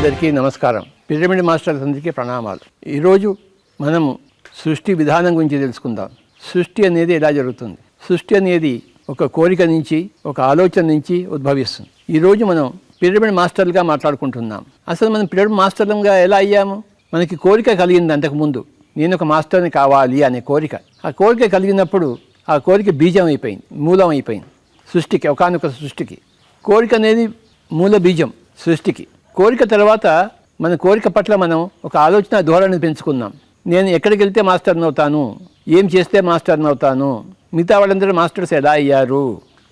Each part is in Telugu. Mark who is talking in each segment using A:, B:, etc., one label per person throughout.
A: అందరికీ నమస్కారం. పిరమిడ్ మాస్టర్స్ అందరికీ ప్రణామాలు. ఈరోజు మనము సృష్టి విధానం గురించి తెలుసుకుందాం. సృష్టి అనేది ఎలా జరుగుతుంది? సృష్టి అనేది ఒక కోరిక నుంచి, ఒక ఆలోచన నుంచి ఉద్భవిస్తుంది. ఈరోజు మనం పిరమిడ్ మాస్టర్లుగా మాట్లాడుకుంటున్నాం. అసలు మనం పిరమిడ్ మాస్టర్లుగా ఎలా అయ్యాము? మనకి కోరిక కలిగింది అంతకుముందు, నేను ఒక మాస్టర్ని కావాలి అనే కోరిక. ఆ కోరిక కలిగినప్పుడు ఆ కోరిక బీజం అయిపోయింది, మూలం అయిపోయింది సృష్టికి, ఒకానొక సృష్టికి. కోరిక అనేది మూల బీజం సృష్టికి. కోరిక తర్వాత మన కోరిక పట్ల మనం ఒక ఆలోచన ధోరణిని పెంచుకున్నాం. నేను ఎక్కడికి వెళ్తే మాస్టర్ని అవుతాను, ఏం చేస్తే మాస్టర్ని అవుతాను, మిగతా వాళ్ళందరూ మాస్టర్స్ ఎలా అయ్యారు,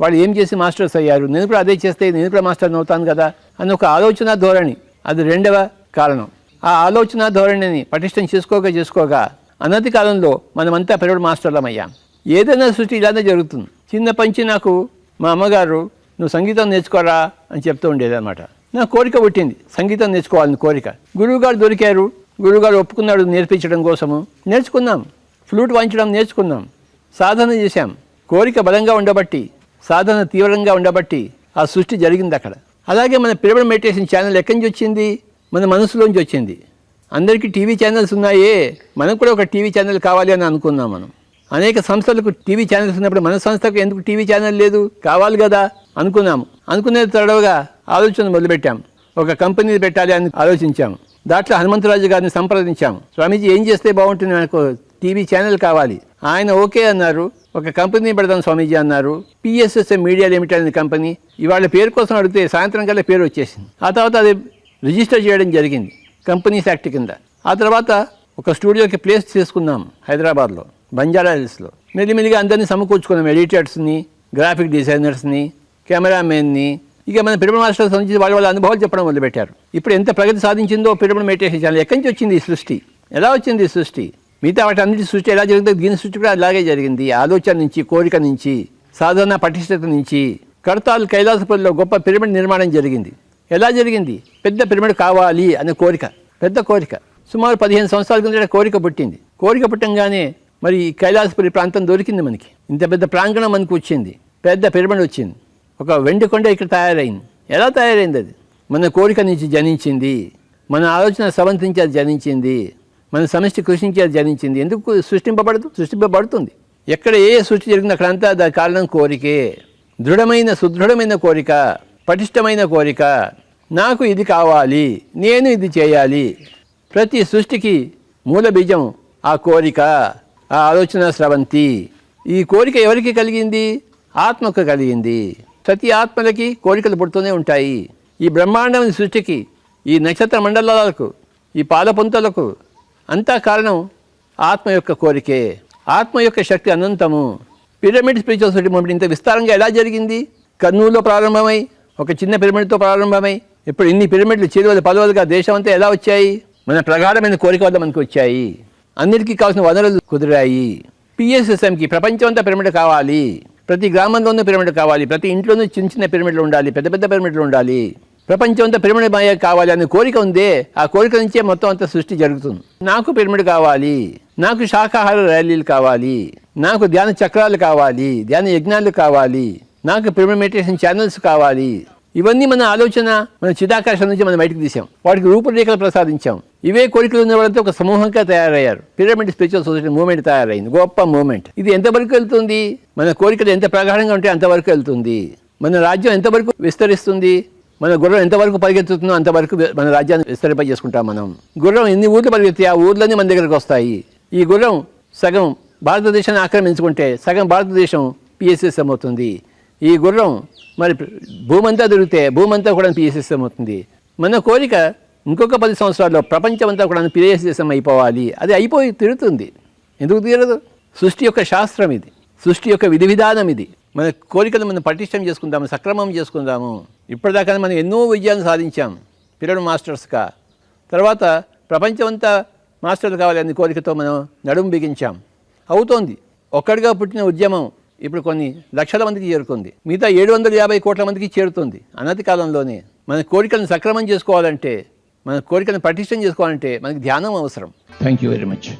A: వాళ్ళు ఏం చేసి మాస్టర్స్ అయ్యారు, నేను కూడా అదే చేస్తే నేను కూడా మాస్టర్ని అవుతాను కదా అని ఒక ఆలోచన ధోరణి. అది రెండవ కారణం. ఆ ఆలోచన ధోరణిని పటిష్టం చేసుకోగా అనతి కాలంలో మనమంతా పిరమిడ్ మాస్టర్లం అయ్యాం. ఏదైనా సృష్టి ఇలానే జరుగుతుంది. చిన్న పంచి నాకు మా అమ్మగారు నువ్వు సంగీతం నేర్చుకోరా అని చెప్తూ ఉండేది అనమాట. నా కోరిక పుట్టింది, సంగీతం నేర్చుకోవాలని కోరిక. గురువుగారు దొరికారు, గురువుగారు ఒప్పుకున్నాడు నేర్పించడం కోసము. నేర్చుకున్నాం, ఫ్లూట్ వాయించడం నేర్చుకున్నాం, సాధన చేశాం. కోరిక బలంగా ఉండబట్టి, సాధన తీవ్రంగా ఉండబట్టి ఆ సృష్టి జరిగింది అక్కడ. అలాగే మన పిరమిడ్ మెడిటేషన్ ఛానల్ ఎక్కడి నుంచి వచ్చింది? మన మనసులోంచి వచ్చింది. అందరికీ టీవీ ఛానల్స్ ఉన్నాయే, మనకు కూడా ఒక టీవీ ఛానల్ కావాలి అని అనుకున్నాం. మనం అనేక సంస్థలకు టీవీ ఛానల్స్ ఉన్నప్పుడు మన సంస్థకు ఎందుకు టీవీ ఛానల్ లేదు, కావాలి కదా అనుకున్నాము. అనుకునే తడవగా ఆలోచన మొదలుపెట్టాం. ఒక కంపెనీ పెట్టాలి అని ఆలోచించాము. దాంట్లో హనుమంతరాజు గారిని సంప్రదించాము. స్వామీజీ ఏం చేస్తే బాగుంటుంది, నాకు టీవీ ఛానల్ కావాలి. ఆయన ఓకే అన్నారు. ఒక కంపెనీ పెడదాం స్వామీజీ అన్నారు. PSSM మీడియా లిమిటెడ్ అనే కంపెనీ. ఇవాళ పేరు కోసం అడిగితే సాయంత్రం కల్లా పేరు వచ్చేసింది. ఆ తర్వాత అది రిజిస్టర్ చేయడం జరిగింది కంపెనీస్ యాక్ట్ కింద. ఆ తర్వాత ఒక స్టూడియోకి ప్లేస్ తీసుకున్నాం హైదరాబాద్లో, బంజారా హిల్స్లో. మెల్లిమెల్లిగా అందరినీ సమకూర్చుకున్నాం. ఎడిటర్స్ని, గ్రాఫిక్ డిజైనర్స్ని, కెమెరామెన్ని. ఇక మన పిరమిడ్ మాస్టర్స్ సంబంధించి వాళ్ళ అనుభవాలు చెప్పడం మొదలుపెట్టారు. ఇప్పుడు ఎంత ప్రగతి సాధించిందో పిరమిడ్ మెడిటేషన్ ఛానల్. ఎక్కడి నుంచి వచ్చింది ఈ సృష్టి, ఎలా వచ్చింది ఈ సృష్టి? మిగతా వాటి అన్నిటి సృష్టి ఎలా జరిగిందో దీని సృష్టి కూడా అలాగే జరిగింది. ఆలోచన నుంచి, కోరిక నుంచి, సాధన పటిష్టత నుంచి. కడతాల్ కైలాసపురిలో గొప్ప పిరమిడ్ నిర్మాణం జరిగింది. ఎలా జరిగింది? పెద్ద పిరమిడ్ కావాలి అనే కోరిక, పెద్ద కోరిక. సుమారు 15 సంవత్సరాల కింద కోరిక పుట్టింది. కోరిక పుట్టంగానే మరి కైలాసపురి ప్రాంతం దొరికింది మనకి. ఇంత పెద్ద ప్రాంగణం మనకు వచ్చింది, పెద్ద పిరమిడ్ వచ్చింది. ఒక వెండి కొండ ఇక్కడ తయారైంది. ఎలా తయారైంది? అది మన కోరిక నుంచి జనించింది, మన ఆలోచన సవంతించి అది జనించింది, మన సమష్టి కృషి నుంచి అది జనించింది. ఎందుకు సృష్టింపబడదు? సృష్టింపబడుతుంది. ఎక్కడ ఏ సృష్టి జరిగింది అక్కడంతా దాని కారణం కోరికే. దృఢమైన, సుదృఢమైన కోరిక, పటిష్టమైన కోరిక. నాకు ఇది కావాలి, నేను ఇది చేయాలి. ప్రతి సృష్టికి మూల బీజం ఆ కోరిక, ఆ ఆలోచన స్రవంతి. ఈ కోరిక ఎవరికి కలిగింది? ఆత్మకు కలిగింది. ప్రతి ఆత్మలకి కోరికలు పుడుతూనే ఉంటాయి. ఈ బ్రహ్మాండం సృష్టికి, ఈ నక్షత్ర మండలాలకు, ఈ పాలపుంతలకు అంతా కారణం ఆత్మ యొక్క కోరికే. ఆత్మ యొక్క శక్తి అనంతము. పిరమిడ్ స్పిరిచువల్ సొసైటీ మూమెంట్ ఇంత విస్తారంగా ఎలా జరిగింది? కర్నూలులో ప్రారంభమై, ఒక చిన్న పిరమిడ్తో ప్రారంభమై, ఇప్పుడు ఇన్ని పిరమిడ్లు చిరువలు పలువలుగా దేశం అంతా ఎలా వచ్చాయి? మన ప్రగాఢమైన కోరిక వల్ల మనకు వచ్చాయి. అన్నిటికీ కావాల్సిన వనరులు కుదిరాయి. PSSMకి ప్రపంచం అంతా పిరమిడ్ కావాలి. ప్రతి గ్రామంలోనూ పిరమిడ్ కావాలి. ప్రతి ఇంట్లోనూ చిన్న చిన్న పిరమిడ్లు ఉండాలి, పెద్ద పెద్ద పిరమిడ్లు ఉండాలి. ప్రపంచం అంతా పిరమిడ్ మాయ కావాలి అనే కోరిక ఉందే, ఆ కోరిక నుంచే మొత్తం అంతా సృష్టి జరుగుతుంది. నాకు పిరమిడ్ కావాలి, నాకు శాకాహార ర్యాలీలు కావాలి, నాకు ధ్యాన చక్రాలు కావాలి, ధ్యాన యజ్ఞాలు కావాలి, నాకు పిరమిడ్ మెడిటేషన్ ఛానల్స్ కావాలి. ఇవన్నీ మన ఆలోచన, మన చిదాకాశం నుంచి మనం బయటకు తీసాం. వాటికి రూపురేఖలు ప్రసాదించాం. ఇవే కోరికలు ఉన్న వాళ్ళతో ఒక సమూహంగా తయారయ్యారు. పిరమిడ్ స్పిరిచువల్ సొసైటీ మూవ్మెంట్ తయారైంది, గొప్ప మూవ్మెంట్. ఇది ఎంతవరకు వెళ్తుంది? మన కోరికలు ఎంత ప్రగాఢంగా ఉంటే అంతవరకు వెళ్తుంది. మన రాజ్యం ఎంతవరకు విస్తరిస్తుంది? మన గుర్రం ఎంతవరకు పరిగెత్తుతుందో అంతవరకు మన రాజ్యాన్ని విస్తరింపజేసుకుంటాం మనం. గుర్రం ఎన్ని ఊర్లు పరిగెత్తి ఆ ఊర్లన్నీ మన దగ్గరకు వస్తాయి. ఈ గుర్రం సగం భారతదేశాన్ని ఆక్రమించుకుంటే సగం భారతదేశం PSSM అవుతుంది. ఈ గుర్రం మరి భూమంతా దొరికితే భూమంతా కూడా PSSM అవుతుంది. మన కోరిక ఇంకొక 10 సంవత్సరాల్లో ప్రపంచమంతా కూడా PSSM అయిపోవాలి. అది అయిపోయి తిరుగుతుంది. ఎందుకు తీరదు? సృష్టి యొక్క శాస్త్రం ఇది, సృష్టి యొక్క విధి విధానం ఇది. మన కోరికలు మనం పటిష్టం చేసుకుందాము, సక్రమం చేసుకుందాము. ఇప్పటిదాకా మనం ఎన్నో విజయాలను సాధించాం పిరమిడ్ మాస్టర్స్గా. తర్వాత ప్రపంచమంతా మాస్టర్లు కావాలని కోరికతో మనం నడుము బిగించాం. అవుతోంది. ఒక్కడిగా పుట్టిన ఉద్యమం ఇప్పుడు కొన్ని లక్షల మందికి చేరుకుంది. మిగతా 750 కోట్ల మందికి చేరుతుంది అనతి కాలంలోనే. మన కోరికలను సక్రమం చేసుకోవాలంటే, మన కోరికలను పటిష్టం చేసుకోవాలంటే మనకి ధ్యానం అవసరం. Thank you very much.